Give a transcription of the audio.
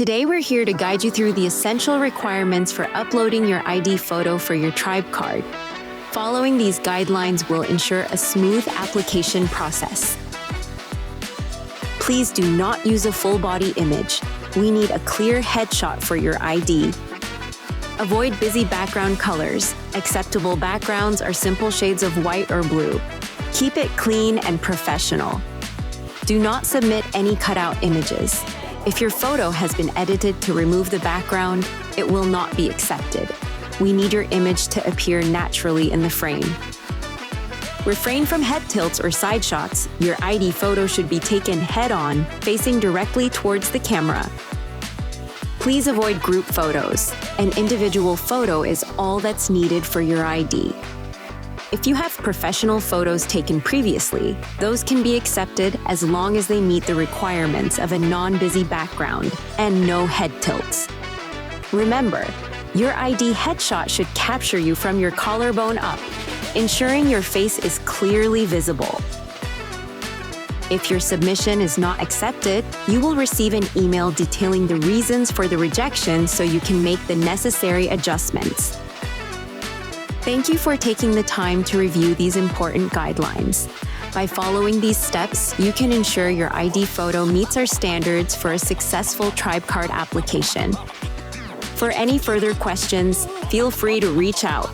Today, we're here to guide you through the essential requirements for uploading your ID photo for your Tribe card. Following these guidelines will ensure a smooth application process. Please do not use a full-body image. We need a clear headshot for your ID. Avoid busy background colors. Acceptable backgrounds are simple shades of white or blue. Keep it clean and professional. Do not submit any cutout images. If your photo has been edited to remove the background, it will not be accepted. We need your image to appear naturally in the frame. Refrain from head tilts or side shots. Your ID photo should be taken head-on, facing directly towards the camera. Please avoid group photos. An individual photo is all that's needed for your ID. If you have professional photos taken previously, those can be accepted as long as they meet the requirements of a non-busy background and no head tilts. Remember, your ID headshot should capture you from your collarbone up, ensuring your face is clearly visible. If your submission is not accepted, you will receive an email detailing the reasons for the rejection so you can make the necessary adjustments. Thank you for taking the time to review these important guidelines. By following these steps, you can ensure your ID photo meets our standards for a successful Tribe card application. For any further questions, feel free to reach out.